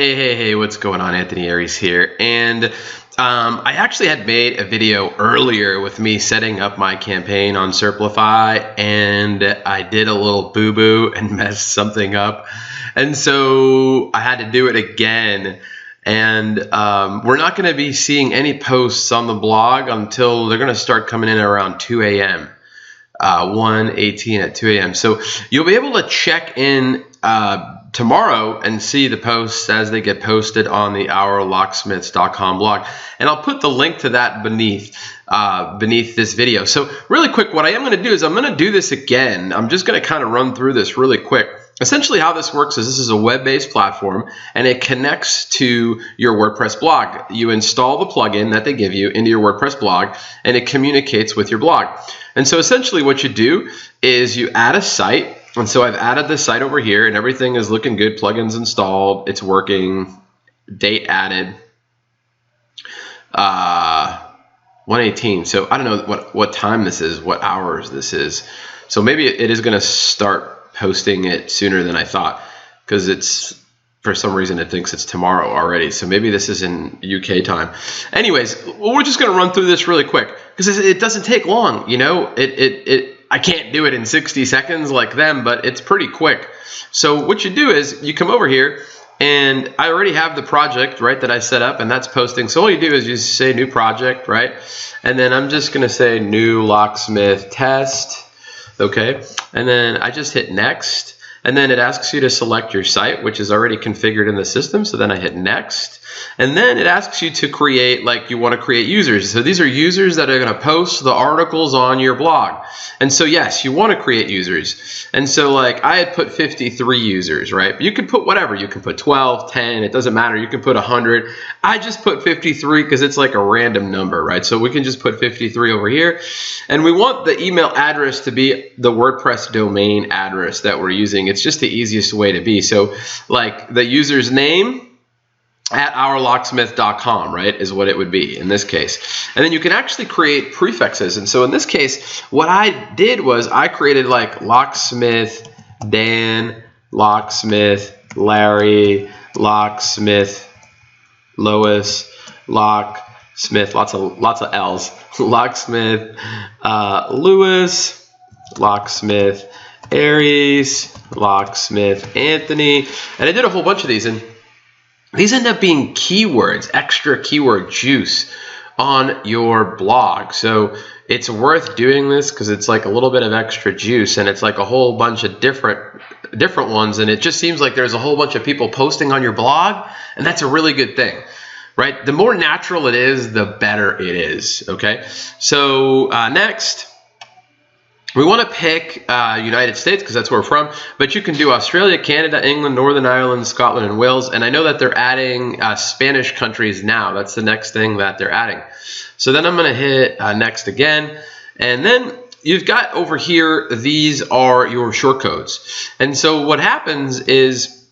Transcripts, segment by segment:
Hey, what's going on? Anthony Aries here. And I actually had made a video earlier with me setting up my campaign on Serplify, and I did a little boo-boo and messed something up. And so I had to do it again. And we're not going to be seeing any posts on the blog until they're going to start coming in around 2 a.m. 1:18 at 2 a.m. So you'll be able to check in tomorrow and see the posts as they get posted on the ourlocksmiths.com blog, and I'll put the link to that beneath this video. So really quick, what I am going to do is I'm going to do this again. I'm just going to kind of run through this really quick. Essentially how this works is this is a web-based platform, and it connects to your WordPress blog. You install the plugin that they give you into your WordPress blog, and it communicates with your blog. And so essentially what you do is you add a site. And so I've added the site over here, and everything is looking good. Plugins installed, it's working, date added, 1:18. So I don't know what time this is, what hours this is. So maybe it is going to start posting it sooner than I thought, because it's, for some reason, it thinks it's tomorrow already. So maybe this is in UK time. Anyways, we're just going to run through this really quick, because it doesn't take long. You know, I can't do it in 60 seconds like them, but it's pretty quick. So what you do is you come over here, and I already have the project, right, that I set up, and that's posting. So all you do is you say new project, right? And then I'm just going to say new locksmith test, okay? And then I just hit next, and then it asks you to select your site, which is already configured in the system. So then I hit next, and then it asks you to create, like, you want to create users. So these are users that are going to post the articles on your blog. And so yes, you want to create users. And so like I had put 53 users, right? You could put whatever. You can put 12, 10, it doesn't matter. You can put 100. I just put 53 because it's like a random number, right? So we can just put 53 over here. And we want the email address to be the WordPress domain address that we're using. It's just the easiest way to be. So like the user's name at ourlocksmith.com, right, is what it would be in this case. And then you can actually create prefixes. And so in this case, what I did was I created like locksmith Dan, locksmith Larry, locksmith Lois, locksmith, lots of L's, locksmith Lewis, locksmith Aries, locksmith Anthony, and I did a whole bunch of these, and these end up being keywords, extra keyword juice on your blog. So it's worth doing this because it's like a little bit of extra juice, and it's like a whole bunch of different ones, and it just seems like there's a whole bunch of people posting on your blog, and that's a really good thing, right? The more natural it is, the better it is, okay? So next, we want to pick United States because that's where we're from, but you can do Australia, Canada, England, Northern Ireland, Scotland, and Wales. And I know that they're adding Spanish countries now. That's the next thing that they're adding. So then I'm going to hit next again. And then you've got over here, these are your shortcodes. And so what happens is,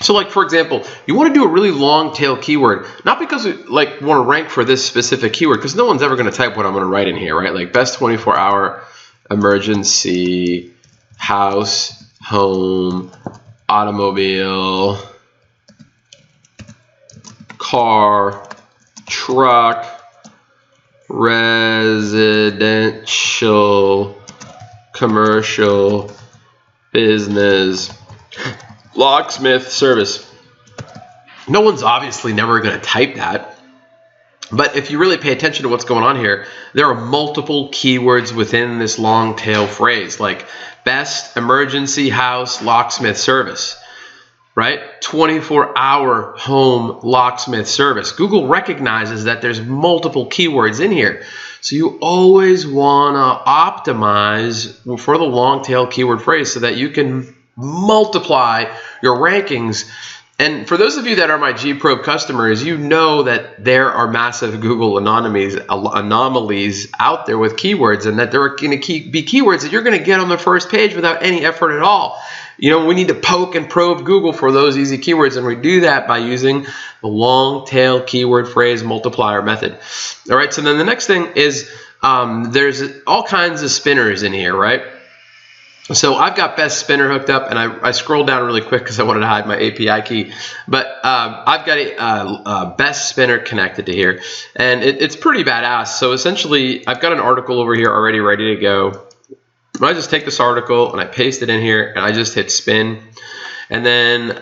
so like, for example, you want to do a really long tail keyword, not because we like want to rank for this specific keyword, because no one's ever going to type what I'm going to write in here, right? Like best 24-hour emergency, house, home, automobile, car, truck, residential, commercial, business, locksmith service. No one's obviously never going to type that. But if you really pay attention to what's going on here, there are multiple keywords within this long tail phrase, like best emergency house locksmith service, right? 24-hour home locksmith service. Google recognizes that there's multiple keywords in here. So you always want to optimize for the long tail keyword phrase so that you can multiply your rankings. And for those of you that are my G-Probe customers, you know that there are massive Google anomalies out there with keywords, and that there are going to be keywords that you're going to get on the first page without any effort at all. You know, we need to poke and probe Google for those easy keywords, and we do that by using the long tail keyword phrase multiplier method. All right, so then the next thing is there's all kinds of spinners in here, right? So I've got Best Spinner hooked up, and I scrolled down really quick because I wanted to hide my API key. But I've got a Best Spinner connected to here, and it's pretty badass. So essentially, I've got an article over here already ready to go. I just take this article and I paste it in here, and I just hit spin, and then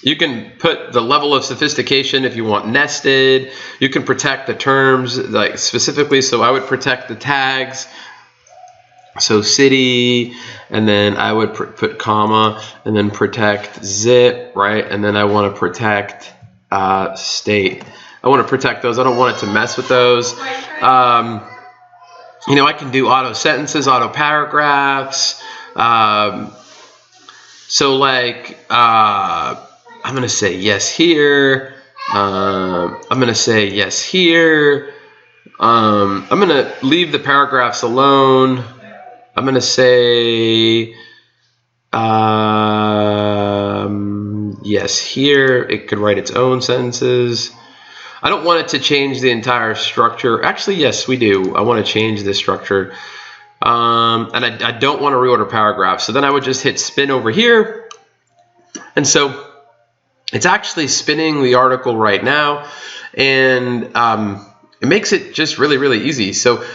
you can put the level of sophistication if you want nested. You can protect the terms like specifically. So I would protect the tags. So city, and then I would put comma, and then protect zip, right? And then I want to protect state. I want to protect those. I don't want it to mess with those. You know, I can do auto sentences, auto paragraphs. So like, I'm going to say yes here. I'm going to say yes here. I'm going to leave the paragraphs alone. I'm going to say yes here. It could write its own sentences. I don't want it to change the entire structure. Actually, yes, we do. I want to change this structure. And I don't want to reorder paragraphs. So then I would just hit spin over here. And so it's actually spinning the article right now. And it makes it just really, really easy. So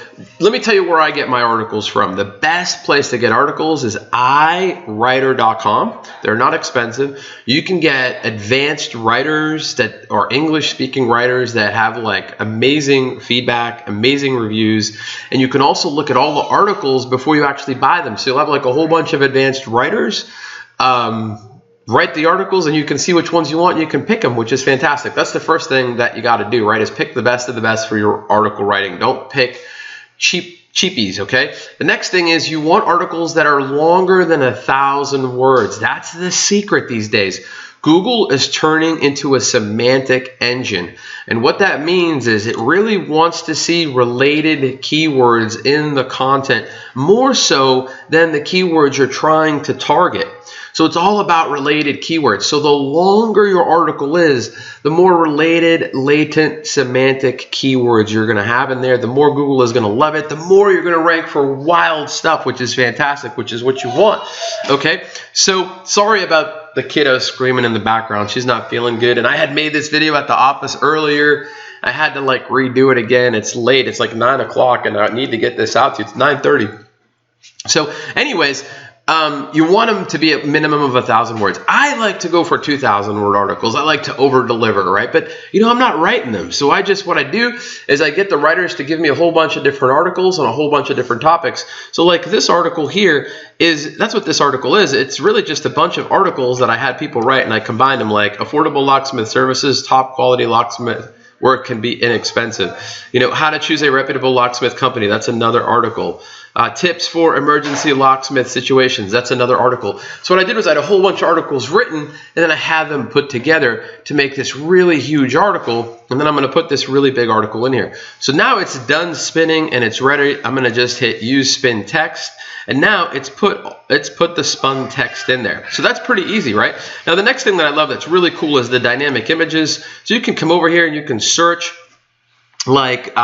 let me tell you where I get my articles from. The best place to get articles is iWriter.com. They're not expensive. You can get advanced writers that are English-speaking writers that have like amazing feedback, amazing reviews, and you can also look at all the articles before you actually buy them. So you'll have like a whole bunch of advanced writers write the articles, and you can see which ones you want, and you can pick them, which is fantastic. That's the first thing that you got to do, right, is pick the best of the best for your article writing. Don't pick cheapies, okay? The next thing is you want articles that are longer than 1,000 words. That's the secret these days. Google is turning into a semantic engine. And what that means is it really wants to see related keywords in the content more so than the keywords you're trying to target. So it's all about related keywords. So the longer your article is, the more related, latent, semantic keywords you're going to have in there, the more Google is going to love it, the more you're going to rank for wild stuff, which is fantastic, which is what you want. Okay, so sorry about the kiddo screaming in the background. She's not feeling good. And I had made this video at the office earlier. I had to like redo it again. It's late. It's like 9 o'clock, and I need to get this out to you. It's 9:30. So anyways, you want them to be a minimum of 1,000 words. I like to go for 2,000 word articles. I like to over deliver, right? But you know, I'm not writing them. So what I do is I get the writers to give me a whole bunch of different articles on a whole bunch of different topics. So like this article here that's what this article is. It's really just a bunch of articles that I had people write, and I combined them, like affordable locksmith services, top quality locksmith work can be inexpensive. You know, how to choose a reputable locksmith company. That's another article. Tips for emergency locksmith situations. That's another article. So what I did was I had a whole bunch of articles written, and then I had them put together to make this really huge article. And then I'm going to put this really big article in here. So now it's done spinning and it's ready. I'm going to just hit use spin text. And now it's put the spun text in there. So that's pretty easy, right? Now the next thing that I love that's really cool is the dynamic images. So you can come over here and you can search like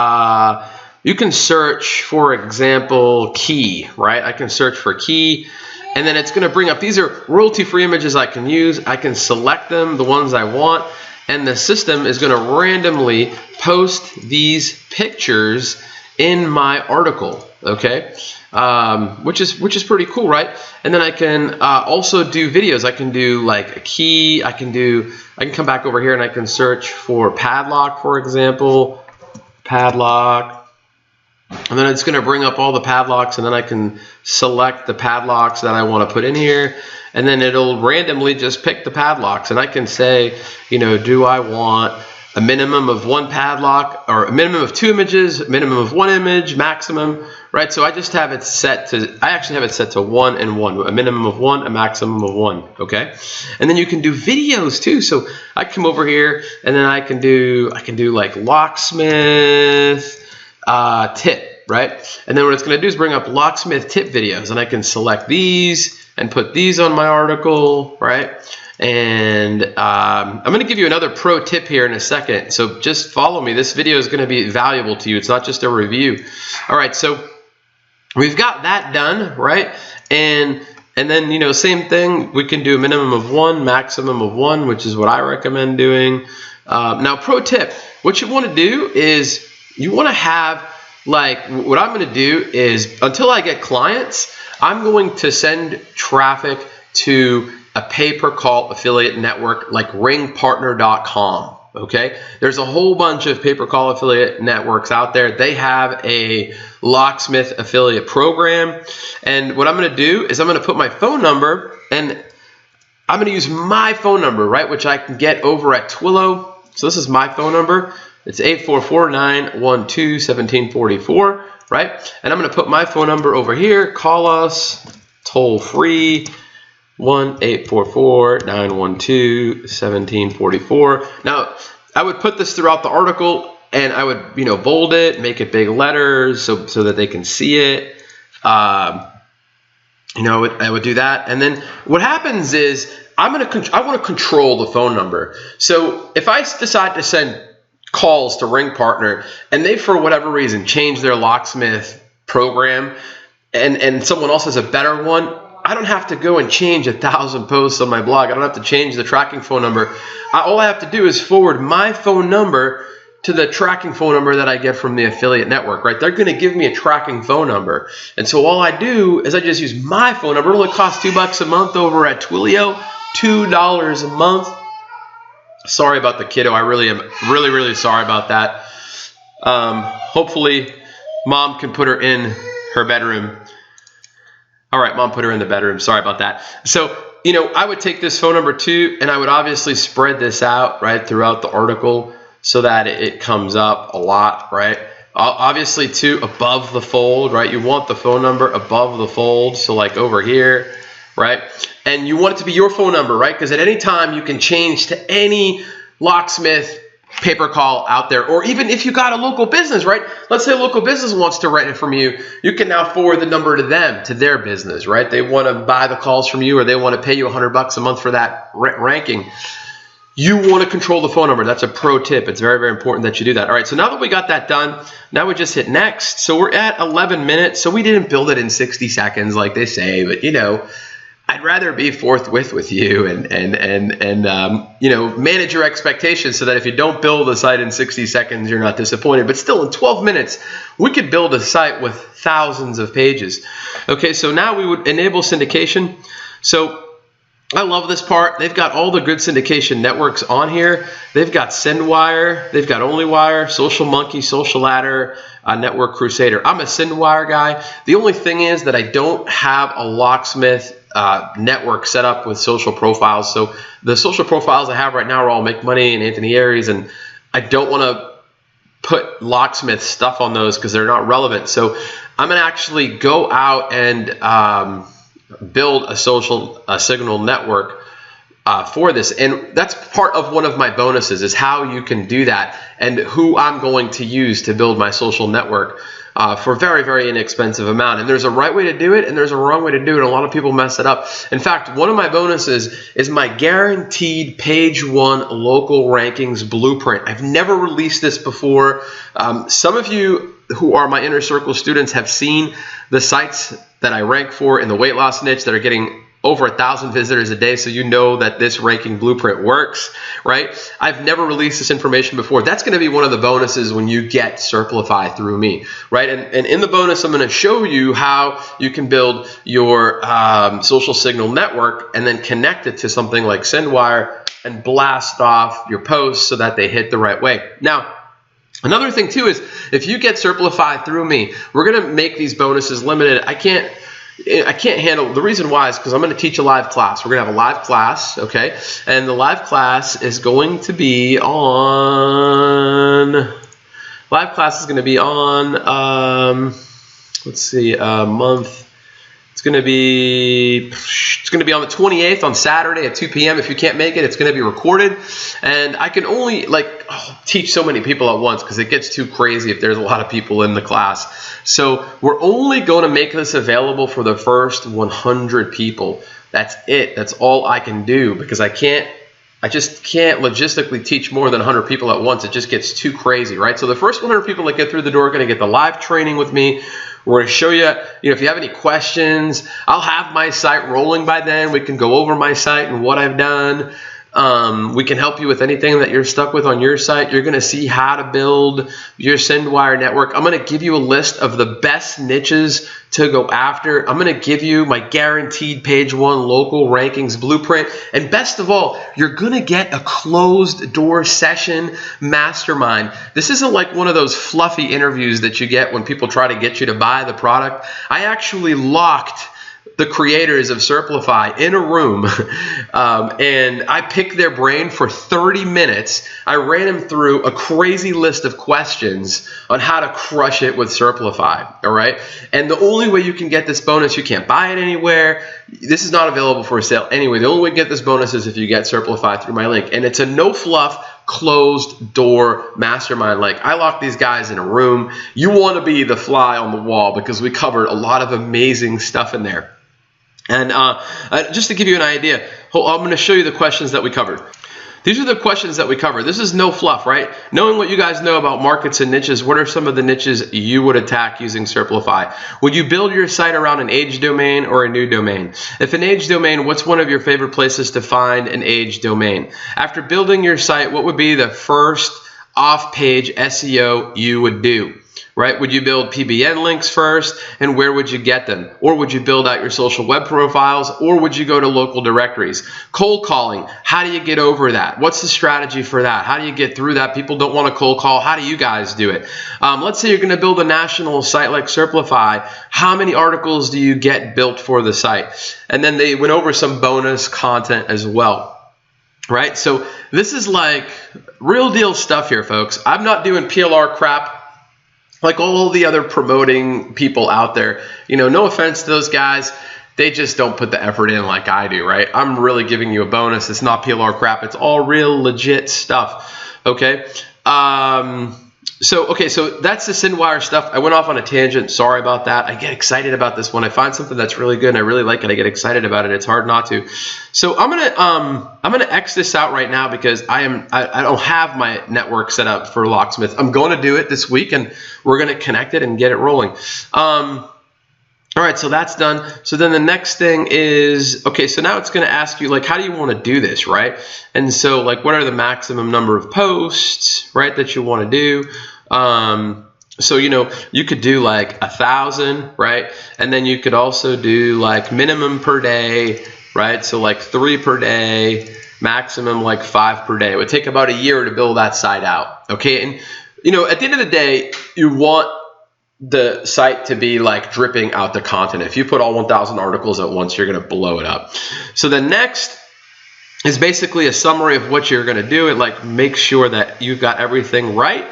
you can search, for example, key, right? I can search for key, and then it's going to bring up, these are royalty-free images I can use. I can select them, the ones I want, and the system is going to randomly post these pictures in my article, okay? Which is pretty cool, right? And then I can also do videos. I can do like a key. I can come back over here and I can search for padlock, for example, padlock. And then it's going to bring up all the padlocks, and then I can select the padlocks that I want to put in here, and then it'll randomly just pick the padlocks. And I can say, you know, do I want a minimum of 1 padlock, or a minimum of 2 images, a minimum of 1 image, maximum, right? So I just have it set to, I actually have it set to 1 and 1, a minimum of 1, a maximum of 1, okay? And then you can do videos too. So I come over here, and then I can do like locksmith tip, right? And then what it's going to do is bring up locksmith tip videos, and I can select these and put these on my article, right? And I'm going to give you another pro tip here in a second, so just follow me. This video is going to be valuable to you. It's not just a review. All right, so we've got that done, right? And then, you know, same thing, we can do a minimum of 1, maximum of 1, which is what I recommend doing. Now, pro tip, what you want to do is you want to have, like, what I'm going to do is, until I get clients, I'm going to send traffic to a pay-per-call affiliate network like ringpartner.com. Okay, there's a whole bunch of pay-per-call affiliate networks out there. They have a locksmith affiliate program, and what I'm going to do is I'm going to put my phone number, and I'm going to use my phone number, right, which I can get over at Twilio. So this is my phone number. It's 844-912-1744, right? And I'm going to put my phone number over here. Call us toll free. 1-844-912-1744. Now, I would put this throughout the article, and I would, you know, bold it, make it big letters so that they can see it. You know, I would do that. And then what happens is I want to control the phone number. So if I decide to send calls to Ring Partner and they, for whatever reason, change their locksmith program, and someone else has a better one, I don't have to go and change 1,000 posts on my blog. I don't have to change the tracking phone number. All I have to do is forward my phone number to the tracking phone number that I get from the affiliate network, right? They're going to give me a tracking phone number. And so all I do is I just use my phone number. It only costs $2 a month over at Twilio, $2 a month. Sorry about the kiddo. I really am really sorry about that. Hopefully mom can put her in her bedroom. All right, mom put her in the bedroom. Sorry about that. So, you know, I would take this phone number too, and I would obviously spread this out, right, throughout the article so that it comes up a lot, right? Obviously too, above the fold, right? You want the phone number above the fold. So like over here, right? And you want it to be your phone number, right? Because at any time you can change to any locksmith paper call out there, or even if you got a local business, right? Let's say a local business wants to rent it from you. You can now forward the number to them, to their business, right? They want to buy the calls from you, or they want to pay you $100 a month for that ranking. You want to control the phone number. That's a pro tip. It's very important that you do that. All right, so now that we got that done, now we just hit next. So we're at 11 minutes. So we didn't build it in 60 seconds like they say, but you know, I'd rather be forthwith with you and you know, manage your expectations so that if you don't build a site in 60 seconds, you're not disappointed. But still, in 12 minutes, we could build a site with thousands of pages. Okay, so now we would enable syndication. So I love this part. They've got all the good syndication networks on here. They've got SendWire, they've got OnlyWire, Social Monkey, Social Ladder, Network Crusader. I'm a SendWire guy. The only thing is that I don't have a locksmith network set up with social profiles. So the social profiles I have right now are all Make Money and Anthony Aries, and I don't want to put locksmith stuff on those because they're not relevant. So I'm going to actually go out and build a social signal network for this, and that's part of one of my bonuses, is how you can do that and who I'm going to use to build my social network for a very inexpensive amount. And there's a right way to do it and there's a wrong way to do it, and a lot of people mess it up. In fact, one of my bonuses is my guaranteed page 1 local rankings blueprint. I've never released this before. Some of you who are my Inner Circle students have seen the sites that I rank for in the weight loss niche that are getting over 1,000 visitors a day, so you know that this ranking blueprint works, right? I've never released this information before. That's going to be one of the bonuses when you get Serplify through me, right? And in the bonus, I'm going to show you how you can build your social signal network and then connect it to something like SendWire and blast off your posts so that they hit the right way. Now, another thing too is if you get Serplify through me, we're going to make these bonuses limited. I can't handle, the reason why is because I'm going to teach a live class. We're going to have a live class, okay? And the live class is going to be on, let's see, month. It's going to be on the 28th on Saturday at 2 p.m. If you can't make it, it's going to be recorded. And I can only teach so many people at once because it gets too crazy if there's a lot of people in the class. So we're only going to make this available for the first 100 people. That's it. That's all I can do because I just can't logistically teach more than 100 people at once. It just gets too crazy, right? So the first 100 people that get through the door are going to get the live training with me. We're going to show you, if you have any questions, I'll have my site rolling by then. We can go over my site and what I've done. We can help you with anything that you're stuck with on your site. You're going to see how to build your SendWire network. I'm going to give you a list of the best niches to go after. I'm going to give you my guaranteed page 1 local rankings blueprint. And best of all, you're going to get a closed door session mastermind. This isn't like one of those fluffy interviews that you get when people try to get you to buy the product. I actually locked the creators of Serplify in a room, and I picked their brain for 30 minutes. I ran them through a crazy list of questions on how to crush it with Serplify, all right? And the only way you can get this bonus, you can't buy it anywhere. This is not available for sale anyway. The only way to get this bonus is if you get Serplify through my link, and it's a no fluff, closed door mastermind. Like, I locked these guys in a room. You want to be the fly on the wall because we covered a lot of amazing stuff in there. And just to give you an idea, I'm going to show you the questions that we covered. These are the questions that we covered. This is no fluff, right? Knowing what you guys know about markets and niches, what are some of the niches you would attack using Serplify? Would you build your site around an age domain or a new domain? If an age domain, what's one of your favorite places to find an age domain? After building your site, what would be the first off-page SEO you would do? Right? Would you build PBN links first, and where would you get them? Or would you build out your social web profiles, or would you go to local directories? Cold calling, how do you get over that? What's the strategy for that? How do you get through that? People don't want to cold call. How do you guys do it? Let's say you're going to build a national site like Serplify. How many articles do you get built for the site? And then they went over some bonus content as well. Right? So this is like real deal stuff here, folks. I'm not doing PLR crap like all the other promoting people out there. No offense to those guys. They just don't put the effort in like I do, right? I'm really giving you a bonus. It's not PLR crap. It's all real legit stuff, okay? So that's the SendWire stuff. I went off on a tangent. Sorry about that. I get excited about this when I find something that's really good and I really like it. I get excited about it. It's hard not to. So I'm gonna X this out right now because I don't have my network set up for Locksmith. I'm going to do it this week, and we're gonna connect it and get it rolling. All right, so that's done. So then the next thing is, okay, so now it's going to ask you, like, how do you want to do this, right? And so, like, what are the maximum number of posts, right, that you want to do? So, you could do like 1,000, right? And then you could also do like minimum per day, right? So like 3 per day, maximum like 5 per day. It would take about a year to build that site out, okay? And, at the end of the day, you want the site to be like dripping out the content. If you put all 1,000 articles at once, you're going to blow it up. So the next is basically a summary of what you're going to do. It like makes sure that you've got everything right.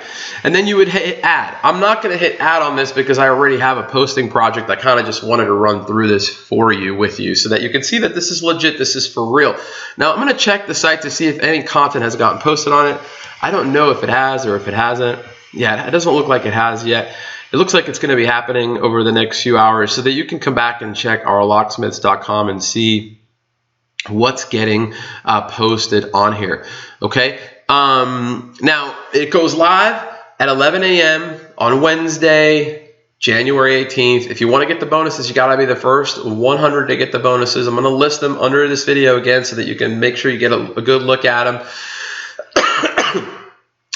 And then you would hit add. I'm not going to hit add on this because I already have a posting project. I kind of just wanted to run through this for you with you so that you can see that this is legit. This is for real. Now I'm going to check the site to see if any content has gotten posted on it. I don't know if it has or if it hasn't. Yeah, it doesn't look like it has yet. It looks like it's going to be happening over the next few hours so that you can come back and check ourlocksmiths.com and see what's getting posted on here. Okay. Now it goes live at 11 a.m. on Wednesday, January 18th. If you want to get the bonuses, you got to be the first 100 to get the bonuses. I'm going to list them under this video again so that you can make sure you get a good look at them.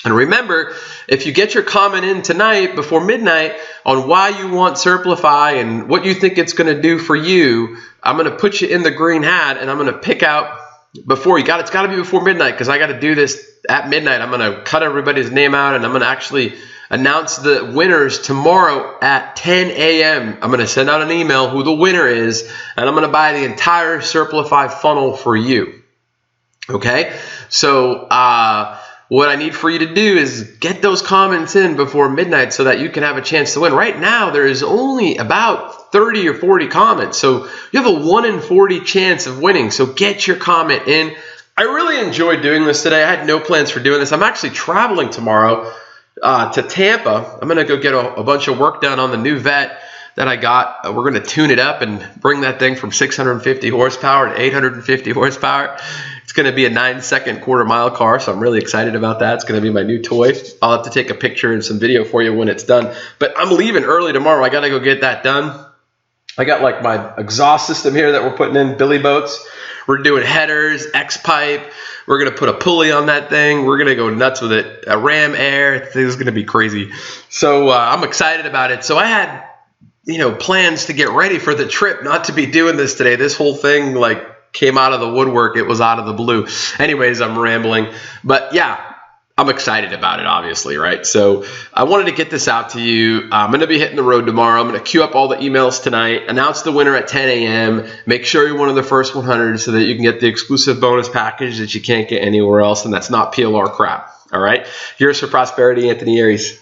And remember, if you get your comment in tonight before midnight on why you want Serplify and what you think it's going to do for you, I'm going to put you in the green hat and I'm going to pick out before it's got to be before midnight because I got to do this at midnight. I'm going to cut everybody's name out and I'm going to actually announce the winners tomorrow at 10 a.m. I'm going to send out an email who the winner is, and I'm going to buy the entire Serplify funnel for you. Okay? So, what I need for you to do is get those comments in before midnight so that you can have a chance to win. Right now, there is only about 30 or 40 comments. So you have a 1 in 40 chance of winning. So get your comment in. I really enjoyed doing this today. I had no plans for doing this. I'm actually traveling tomorrow to Tampa. I'm going to go get a bunch of work done on the new Vet that I got. We're going to tune it up and bring that thing from 650 horsepower to 850 horsepower. It's going to be a 9-second quarter-mile car, so I'm really excited about that. It's going to be my new toy. I'll have to take a picture and some video for you when it's done. But I'm leaving early tomorrow. I got to go get that done. I got like my exhaust system here that we're putting in, Billy Boats. We're doing headers, X-pipe. We're going to put a pulley on that thing. We're going to go nuts with it. A ram air. This is going to be crazy. So I'm excited about it. So I had, plans to get ready for the trip, not to be doing this today. This whole thing came out of the woodwork. It was out of the blue. Anyways, I'm rambling. But yeah, I'm excited about it, obviously, right? So I wanted to get this out to you. I'm going to be hitting the road tomorrow. I'm going to queue up all the emails tonight, announce the winner at 10 a.m., make sure you're one of the first 100 so that you can get the exclusive bonus package that you can't get anywhere else, and that's not PLR crap, all right? Here's for prosperity, Anthony Aries.